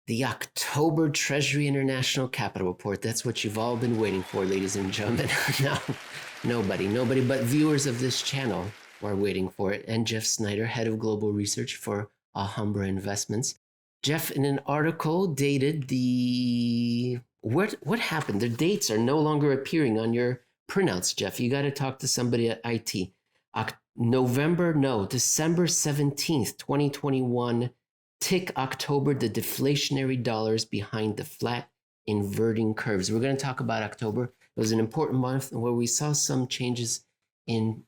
The October Treasury International Capital Report. That's what you've all been waiting for, ladies and gentlemen. No, nobody but viewers of this channel are waiting for it. And Jeff Snyder, head of global research for Alhambra Investments. Jeff, in an article dated the what happened? The dates are no longer appearing on your printouts, Jeff. You got to talk to somebody at IT. December 17th, 2021. Tick October, the deflationary dollars behind the flat inverting curves. We're going to talk about October. It was an important month where we saw some changes in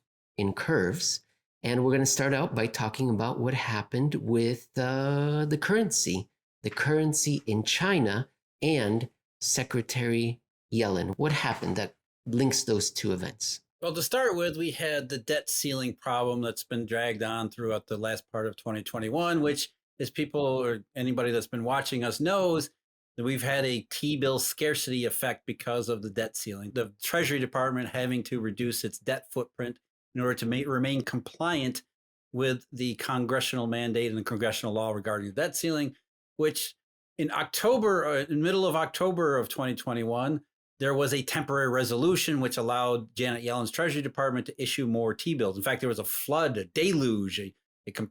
curves. And we're going to start out by talking about what happened with the currency in China and Secretary Yellen. What happened that links those two events? Well, to start with, we had the debt ceiling problem that's been dragged on throughout the last part of 2021, which, as people or anybody that's been watching us knows, that we've had a T-bill scarcity effect because of the debt ceiling. The Treasury Department having to reduce its debt footprint in order to remain compliant with the congressional mandate and the congressional law regarding the debt ceiling, which in middle of October of 2021, there was a temporary resolution which allowed Janet Yellen's Treasury Department to issue more T-bills. In fact, there was a flood, a deluge, a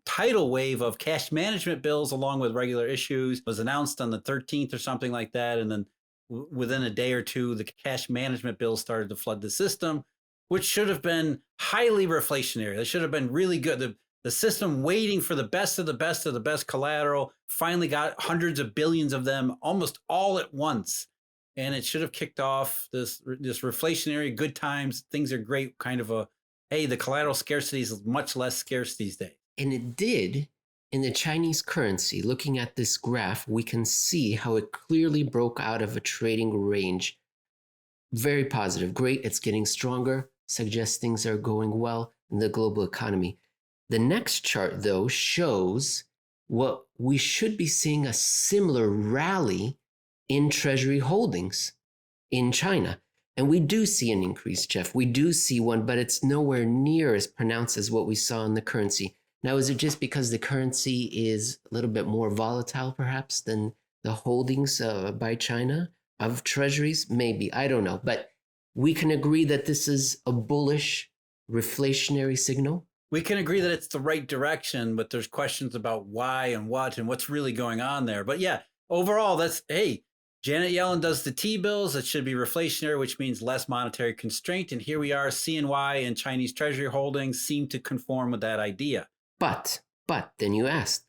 tidal wave of cash management bills along with regular issues. It was announced on the 13th or something like that. And then within a day or two, the cash management bills started to flood the system, which should have been highly reflationary. They should have been really good. The system waiting for the best of the best of the best collateral finally got hundreds of billions of them almost all at once. And it should have kicked off this reflationary good times. Things are great kind of hey, the collateral scarcity is much less scarce these days. And it did in the Chinese currency. Looking at this graph, we can see how it clearly broke out of a trading range. Very positive. Great. It's getting stronger. Suggests things are going well in the global economy. The next chart, though, shows what we should be seeing a similar rally in Treasury holdings in China. And we do see an increase, Jeff. We do see one, but it's nowhere near as pronounced as what we saw in the currency. Now, is it just because the currency is a little bit more volatile, perhaps, than the holdings by China of treasuries? Maybe. I don't know. But we can agree that this is a bullish reflationary signal. We can agree that it's the right direction, but there's questions about why and what's really going on there. But yeah, overall, hey, Janet Yellen does the T-bills. It should be reflationary, which means less monetary constraint. And here we are, CNY and Chinese Treasury holdings seem to conform with that idea. But then you asked,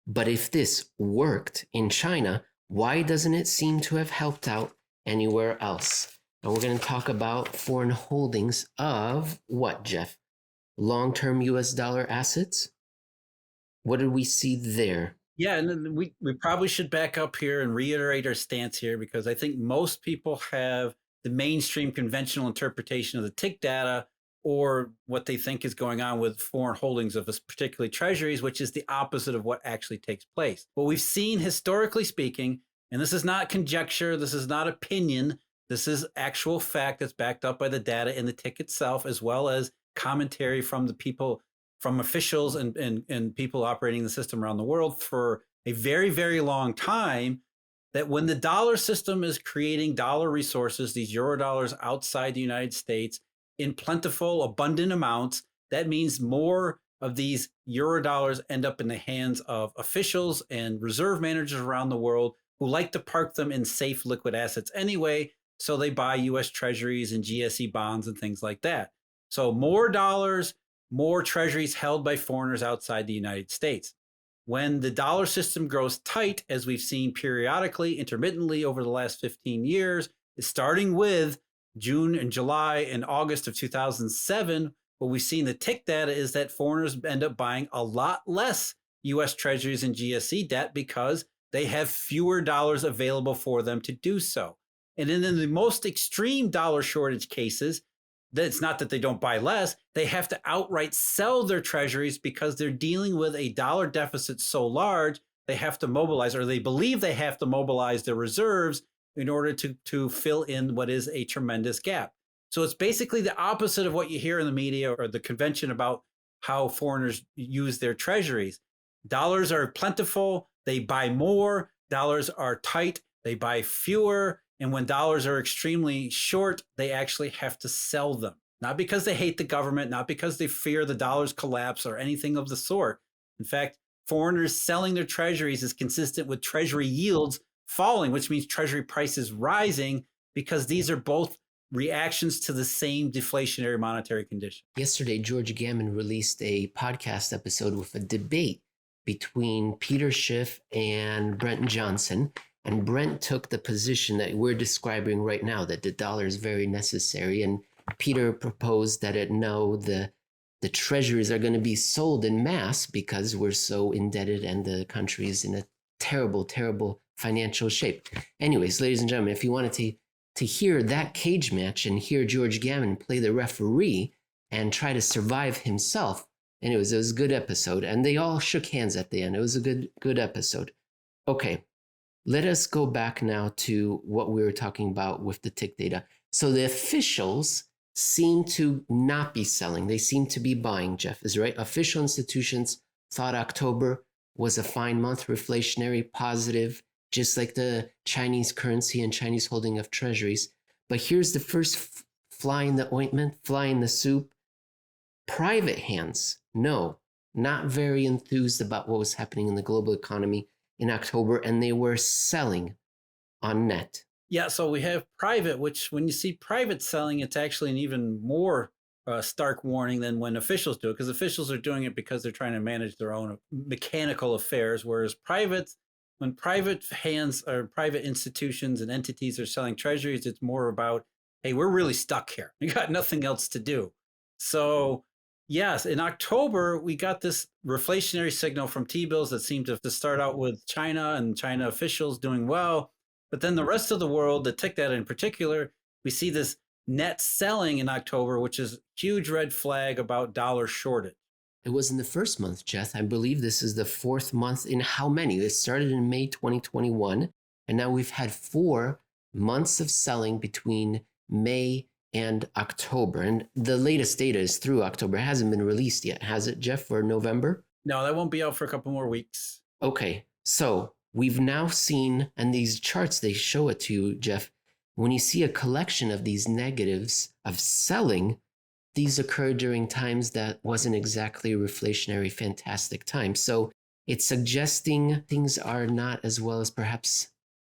but if this worked in China, why doesn't it seem to have helped out anywhere else? And we're going to talk about foreign holdings of what, Jeff? Long-term US dollar assets? What did we see there? Yeah, and we probably should back up here and reiterate our stance here, because I think most people have the mainstream conventional interpretation of the tick data or what they think is going on with foreign holdings of particularly treasuries, which is the opposite of what actually takes place. What we've seen historically speaking, and this is not conjecture, this is not opinion, this is actual fact that's backed up by the data in the tick itself, as well as commentary from the people, from officials and people operating the system around the world for a very, very long time, that when the dollar system is creating dollar resources, these euro dollars outside the United States, in plentiful, abundant amounts, that means more of these euro dollars end up in the hands of officials and reserve managers around the world who like to park them in safe liquid assets anyway. So they buy US treasuries and GSE bonds and things like that. So more dollars, more treasuries held by foreigners outside the United States. When the dollar system grows tight, as we've seen periodically, intermittently over the last 15 years, starting with June and July and August of 2007, what we've seen the tick data is that foreigners end up buying a lot less US treasuries and GSE debt because they have fewer dollars available for them to do so. And then in the most extreme dollar shortage cases, it's not that they don't buy less, they have to outright sell their treasuries because they're dealing with a dollar deficit so large, they have to mobilize, or they believe they have to mobilize their reserves in order to fill in what is a tremendous gap. So it's basically the opposite of what you hear in the media or the convention about how foreigners use their treasuries. Dollars are plentiful, they buy more, dollars are tight, they buy fewer. And when dollars are extremely short, they actually have to sell them. Not because they hate the government, not because they fear the dollar's collapse or anything of the sort. In fact, foreigners selling their treasuries is consistent with treasury yields falling, which means treasury prices rising, because these are both reactions to the same deflationary monetary condition. Yesterday, George Gammon released a podcast episode with a debate between Peter Schiff and Brent Johnson. And Brent took the position that we're describing right now, that the dollar is very necessary. And Peter proposed that the treasuries are going to be sold in mass because we're so indebted and the country is in a terrible, terrible financial shape. Anyways, ladies and gentlemen, if you wanted to hear that cage match and hear George Gammon play the referee and try to survive himself, anyways, it was a good episode. And they all shook hands at the end. It was a good episode. Okay, let us go back now to what we were talking about with the tick data. So the officials seem to not be selling. They seem to be buying, Jeff is right. Official institutions thought October was a fine month, reflationary, positive, just like the Chinese currency and Chinese holding of treasuries. But here's the first fly in the ointment, fly in the soup. Private hands, no, not very enthused about what was happening in the global economy in October, and they were selling on net. Yeah, so we have private, which when you see private selling, it's actually an even more stark warning than when officials do it, because officials are doing it because they're trying to manage their own mechanical affairs, whereas when private hands or private institutions and entities are selling treasuries, it's more about, hey, we're really stuck here. We got nothing else to do. So yes, in October, we got this reflationary signal from T-bills that seemed to start out with China and China officials doing well. But then the rest of the world, the tick data in particular, we see this net selling in October, which is a huge red flag about dollar shortage. It was in the first month, Jeff. I believe this is the fourth month in how many? It started in May 2021, and now we've had 4 months of selling between May and October. And the latest data is through October. It hasn't been released yet, has it, Jeff, for November? No, that won't be out for a couple more weeks. Okay, so we've now seen, and these charts, they show it to you, Jeff. When you see a collection of these negatives of selling, these occurred during times that wasn't exactly a reflationary, fantastic time. So it's suggesting things are not as well as perhaps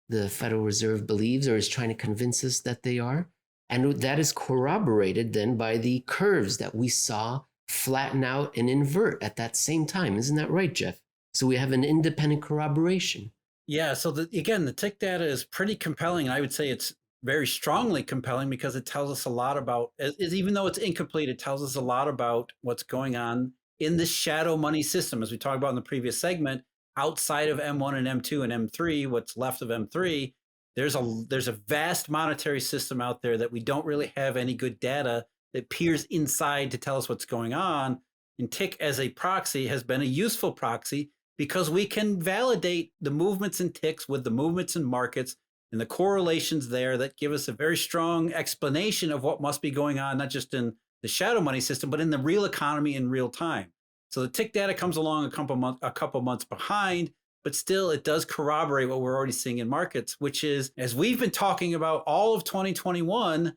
the Federal Reserve believes or is trying to convince us that they are. And that is corroborated then by the curves that we saw flatten out and invert at that same time. Isn't that right, Jeff? So we have an independent corroboration. Yeah, so again, the tick data is pretty compelling. And I would say it's very strongly compelling because it tells us a lot about, even though it's incomplete, it tells us a lot about what's going on in the shadow money system. As we talked about in the previous segment, outside of M1 and M2 and M3, what's left of M3, there's a vast monetary system out there that we don't really have any good data that peers inside to tell us what's going on. And tick as a proxy has been a useful proxy because we can validate the movements in ticks with the movements in markets and the correlations there that give us a very strong explanation of what must be going on, not just in the shadow money system, but in the real economy in real time. So the tick data comes along a couple months behind, but still it does corroborate what we're already seeing in markets, which is, as we've been talking about all of 2021,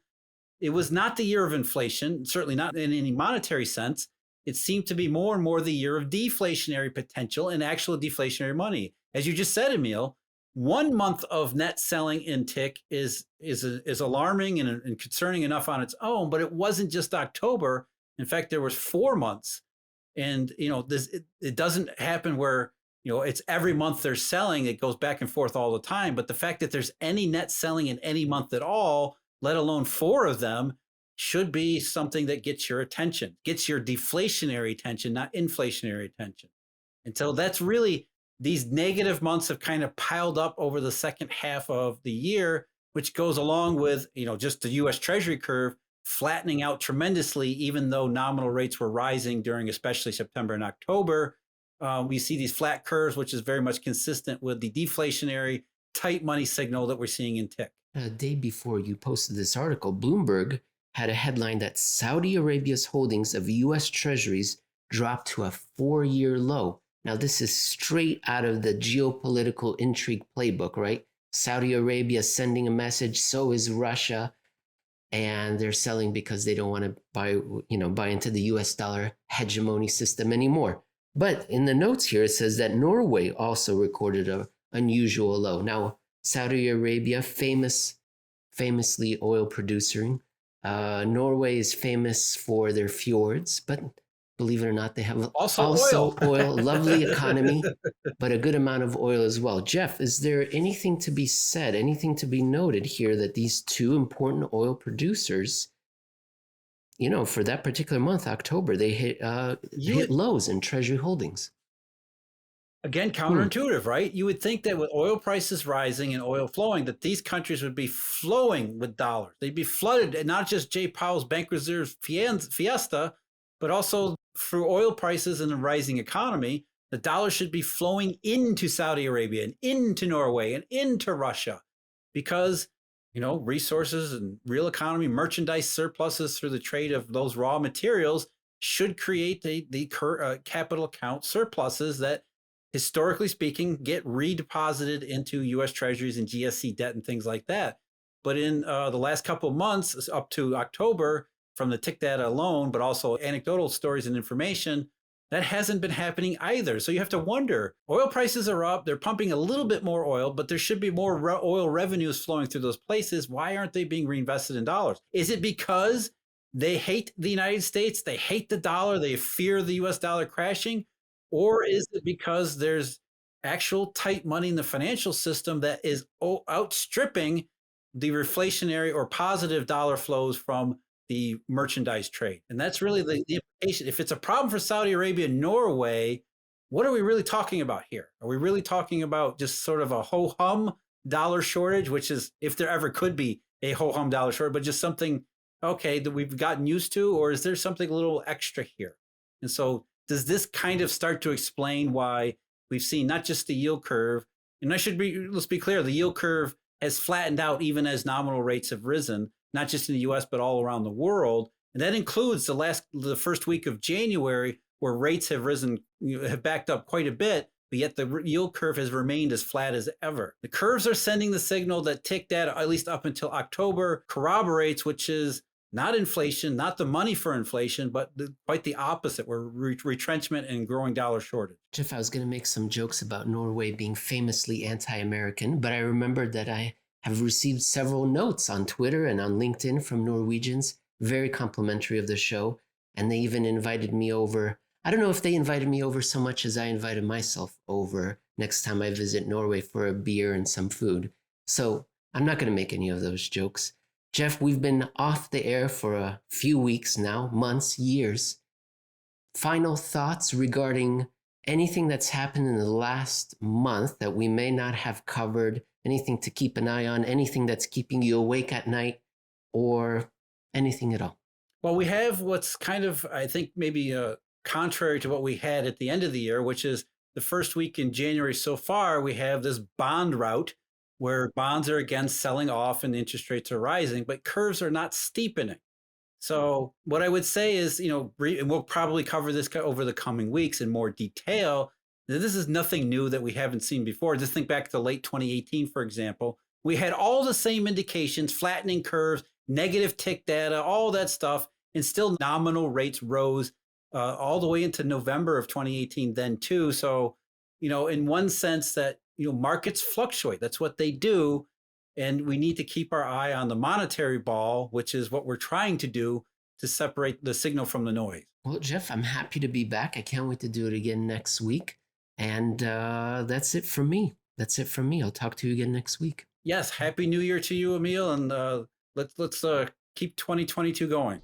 it was not the year of inflation, certainly not in any monetary sense. It seemed to be more and more the year of deflationary potential and actual deflationary money. As you just said, Emil, 1 month of net selling in tick is alarming and concerning enough on its own, but it wasn't just October. In fact, there was 4 months. And, it doesn't happen where, it's every month they're selling. It goes back and forth all the time. But the fact that there's any net selling in any month at all, let alone 4 of them, should be something that gets your attention, gets your deflationary attention, not inflationary attention. And so that's really, these negative months have kind of piled up over the second half of the year, which goes along with, just the US Treasury curve flattening out tremendously, even though nominal rates were rising during especially September and October. We see these flat curves, which is very much consistent with the deflationary tight money signal that we're seeing in tick. A day before you posted this article, Bloomberg had a headline that Saudi Arabia's holdings of US Treasuries dropped to a 4-year low. Now, this is straight out of the geopolitical intrigue playbook, right? Saudi Arabia sending a message, so is Russia, and they're selling because they don't want to buy into the US dollar hegemony system anymore. But in the notes here, it says that Norway also recorded a unusual low. Now, Saudi Arabia, famously oil producing. Norway is famous for their fjords, but believe it or not, they have Also also oil. oil, lovely economy, but a good amount of oil as well. Jeff, is there anything to be said, anything to be noted here that these two important oil producers, for that particular month, October, they hit lows in Treasury holdings? Again, counterintuitive, right? You would think that with oil prices rising and oil flowing, that these countries would be flowing with dollars. They'd be flooded, and not just Jay Powell's bank reserves fiesta, but also through oil prices and a rising economy, the dollar should be flowing into Saudi Arabia and into Norway and into Russia because, resources and real economy, merchandise surpluses through the trade of those raw materials should create the capital account surpluses that, historically speaking, get redeposited into U.S. Treasuries and GSE debt and things like that. But in the last couple of months, up to October, from the tick data alone, but also anecdotal stories and information, that hasn't been happening either. So you have to wonder, oil prices are up, they're pumping a little bit more oil, but there should be more oil revenues flowing through those places. Why aren't they being reinvested in dollars? Is it because they hate the United States, they hate the dollar, they fear the US dollar crashing? Or is it because there's actual tight money in the financial system that is outstripping the reflationary or positive dollar flows from the merchandise trade? And that's really the implication. If it's a problem for Saudi Arabia and Norway, what are we really talking about here? Are we really talking about just sort of a ho-hum dollar shortage, which is, if there ever could be a ho-hum dollar shortage, but just something, okay, that we've gotten used to? Or is there something a little extra here? And so does this kind of start to explain why we've seen not just the yield curve, and let's be clear, the yield curve has flattened out even as nominal rates have risen, not just in the US, but all around the world. And that includes the first week of January, where rates have risen, have backed up quite a bit, but yet the yield curve has remained as flat as ever. The curves are sending the signal that tick data, at least up until October, corroborates, which is not inflation, not the money for inflation, but quite the opposite, where retrenchment and growing dollar shortage. Jeff, I was going to make some jokes about Norway being famously anti-American, but I remembered that I have received several notes on Twitter and on LinkedIn from Norwegians, very complimentary of the show, and they even invited me over. I don't know if they invited me over so much as I invited myself over next time I visit Norway for a beer and some food. So I'm not going to make any of those jokes. Jeff, we've been off the air for a few weeks now, months, years. Final thoughts regarding anything that's happened in the last month that we may not have covered, anything to keep an eye on, anything that's keeping you awake at night, or anything at all? Well, we have what's kind of, I think, maybe contrary to what we had at the end of the year, which is the first week in January so far, we have this bond rout where bonds are again selling off and interest rates are rising, but curves are not steepening. So what I would say is, and we'll probably cover this over the coming weeks in more detail. This is nothing new that we haven't seen before. Just think back to late 2018, for example. We had all the same indications, flattening curves, negative tick data, all that stuff, and still nominal rates rose all the way into November of 2018 then too. So, in one sense that, markets fluctuate. That's what they do. And we need to keep our eye on the monetary ball, which is what we're trying to do to separate the signal from the noise. Well, Jeff, I'm happy to be back. I can't wait to do it again next week. And that's it from me. I'll talk to you again next week. Yes. Happy New Year to you, Emil. And let's keep 2022 going.